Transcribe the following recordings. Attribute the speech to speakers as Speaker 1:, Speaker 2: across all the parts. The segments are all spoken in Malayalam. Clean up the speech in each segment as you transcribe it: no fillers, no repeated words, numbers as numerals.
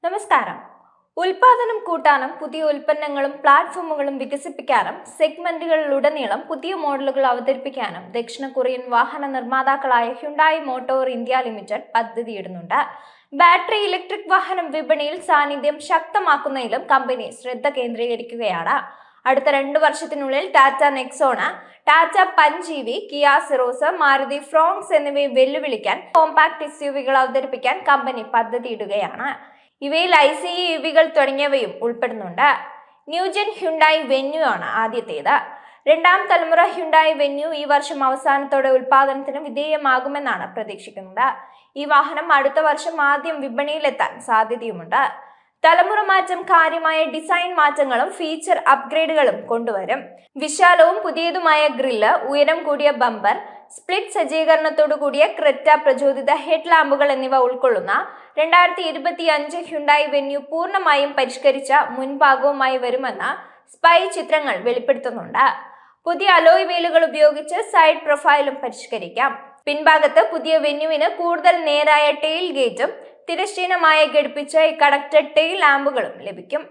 Speaker 1: നമസ്കാരം. ഉൽപാദനം കൂട്ടാനും പുതിയ ഉൽപ്പന്നങ്ങളും പ്ലാറ്റ്ഫോമുകളും വികസിപ്പിക്കാനും സെഗ്മെന്റുകളിലുടനീളം പുതിയ മോഡലുകൾ അവതരിപ്പിക്കാനും ദക്ഷിണ കൊറിയൻ വാഹന നിർമ്മാതാക്കളായ ഹ്യുണ്ടായി മോട്ടോർ ഇന്ത്യ ലിമിറ്റഡ് പദ്ധതിയിടുന്നുണ്ട്. ബാറ്ററി ഇലക്ട്രിക് വാഹനം വിപണിയിൽ സാന്നിധ്യം ശക്തമാക്കുന്നതിലും കമ്പനി ശ്രദ്ധ കേന്ദ്രീകരിക്കുകയാണ്. അടുത്ത 2 വർഷത്തിനുള്ളിൽ Tata Nexon, Tata punch EV, Kia Syros, Maruti Fronx എന്നിവയെ വെല്ലുവിളിക്കാൻ കോമ്പാക്ട് SUV-കൾ അവതരിപ്പിക്കാൻ കമ്പനി പദ്ധതിയിടുകയാണ്. ഇവയിൽ ICE EV-കൾ തുടങ്ങിയവയും ഉൾപ്പെടുന്നുണ്ട്. ന്യൂജൻ ഹ്യുണ്ടായി വെന്യൂ ആണ് ആദ്യത്തേത്. രണ്ടാം തലമുറ ഹ്യുണ്ടായി വെന്യൂ ഈ വർഷം അവസാനത്തോടെ ഉൽപാദനത്തിന് വിധേയമാകുമെന്നാണ് പ്രതീക്ഷിക്കുന്നത്. ഈ വാഹനം അടുത്ത വർഷം ആദ്യം വിപണിയിലെത്താൻ സാധ്യതയുമുണ്ട്. തലമുറ മാറ്റം കാര്യമായ ഡിസൈൻ മാറ്റങ്ങളും ഫീച്ചർ അപ്ഗ്രേഡുകളും കൊണ്ടുവരും. വിശാലവും പുതിയതുമായ ഗ്രില്ല്, ഉയരം കൂടിയ ബമ്പർ, സ്പ്ലിറ്റ് സജ്ജീകരണത്തോടു കൂടിയ ക്രെറ്റ പ്രചോദിത ഹെഡ് ലാമ്പുകൾ എന്നിവ ഉൾക്കൊള്ളുന്ന 2025 ഹ്യുണ്ടായി വെന്യൂ പൂർണ്ണമായും പരിഷ്കരിച്ച മുൻഭാഗവുമായി വരുമെന്ന് സ്പൈ ചിത്രങ്ങൾ വെളിപ്പെടുത്തുന്നുണ്ട്. പുതിയ അലോയ് വീലുകൾ ഉപയോഗിച്ച് സൈഡ് പ്രൊഫൈലും പരിഷ്കരിക്കാം. പിൻഭാഗത്ത് പുതിയ വെന്യൂവിന് കൂടുതൽ നേരായ ടെയിൽ ഗേറ്റും തിരശ്ചീനമായി ഘടിപ്പിച്ച കണക്റ്റഡ് ടെയിൽ ലാമ്പുകളും ലഭിക്കും.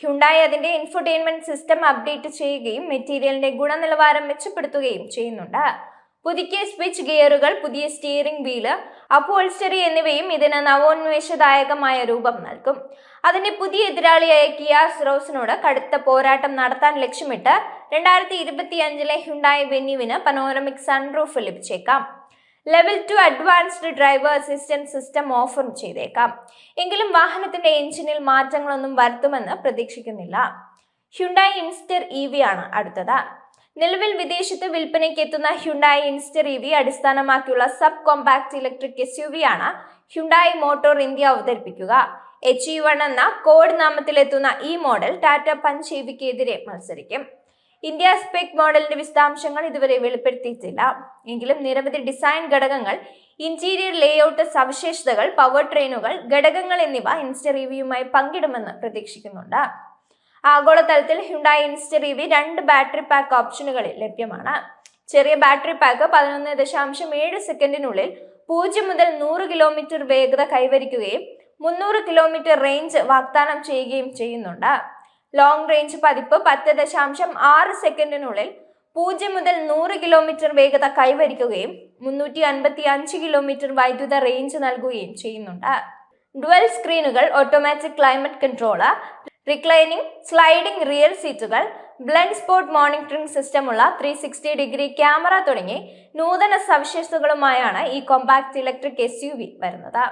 Speaker 1: ഹ്യുണ്ടായി അതിന്റെ ഇൻഫോർടൈൻമെന്റ് സിസ്റ്റം അപ്ഡേറ്റ് ചെയ്യുകയും മെറ്റീരിയലിന്റെ ഗുണനിലവാരം മെച്ചപ്പെടുത്തുകയും ചെയ്യുന്നുണ്ട്. പുതുക്കിയ സ്വിച്ച് ഗിയറുകൾ, പുതിയ സ്റ്റിയറിംഗ് വീല്, അപ്ഹോൾസ്റ്ററി എന്നിവയും ഇതിന് നവോന്മേഷദായകമായ രൂപം നൽകും. അതിന്റെ പുതിയ എതിരാളിയായ കിയ സിറോസിനോട് കടുത്ത പോരാട്ടം നടത്താൻ ലക്ഷ്യമിട്ട് 2025 ഹ്യുണ്ടായി വെന്യൂവിന് പനോരമിക് സൺറൂഫ് ലഭിച്ചേക്കാം. Level 2 advanced driver assistant system offer ചെയ്തേക്കാം. എങ്കിലും വാഹനത്തിന്റെ എഞ്ചിനിൽ മാറ്റങ്ങളൊന്നും വരുത്തുമെന്ന് പ്രതീക്ഷിക്കുന്നില്ല. ഹ്യുണ്ടായി ഇൻസ്റ്റർ EV ആണ് അടുത്തത്. നിലവിൽ വിദേശത്ത് വിൽപ്പനയ്ക്ക് എത്തുന്ന ഹ്യുണ്ടായി ഇൻസ്റ്റർ EV അടിസ്ഥാനമാക്കിയുള്ള സബ് കോമ്പാക്ട് ഇലക്ട്രിക് SUV ആണ് ഹ്യുണ്ടായി മോട്ടോർ ഇന്ത്യ അവതരിപ്പിക്കുക. HE1 എന്ന കോഡ് നാമത്തിലെത്തുന്ന ഈ മോഡൽ ടാറ്റ പഞ്ച് EV-ക്കെതിരെ മത്സരിക്കും. ഇന്ത്യ സ്പെക് മോഡലിന്റെ വിശദാംശങ്ങൾ ഇതുവരെ വെളിപ്പെടുത്തിയിട്ടില്ല. എങ്കിലും നിരവധി ഡിസൈൻ ഘടകങ്ങൾ, ഇന്റീരിയർ ലേഔട്ട് സവിശേഷതകൾ, പവർ ട്രെയിനുകൾ, ഘടകങ്ങൾ എന്നിവ ഇൻസ്റ്റർ EV-യുമായി പങ്കിടുമെന്ന് പ്രതീക്ഷിക്കുന്നുണ്ട്. ആഗോളതലത്തിൽ Hyundai Inster EV 2 battery pack ഓപ്ഷനുകളിൽ ലഭ്യമാണ്. ചെറിയ ബാറ്ററി പാക്ക് 11.7 സെക്കൻഡിനുള്ളിൽ 0 മുതൽ 100 കിലോമീറ്റർ വേഗത കൈവരിക്കുകയും 300 കിലോമീറ്റർ റേഞ്ച് വാഗ്ദാനം ചെയ്യുകയും ചെയ്യുന്നുണ്ട്. ലോങ് റേഞ്ച് പതിപ്പ് 10.6 സെക്കൻഡിനുള്ളിൽ 0 മുതൽ 100 കിലോമീറ്റർ വേഗത കൈവരിക്കുകയും 355 കിലോമീറ്റർ വൈദ്യുത റേഞ്ച് നൽകുകയും ചെയ്യുന്നുണ്ട്. ഡുവൽ സ്ക്രീനുകൾ, automatic climate controller, reclining sliding rear സീറ്റുകൾ, ബ്ലൈൻഡ് സ്പോട്ട് മോണിറ്ററിംഗ് സിസ്റ്റമുള്ള 360-ഡിഗ്രി ക്യാമറ തുടങ്ങി നൂതന സവിശേഷതകളുമായാണ് ഈ കോമ്പാക്ട് ഇലക്ട്രിക് SUV വരുന്നത്.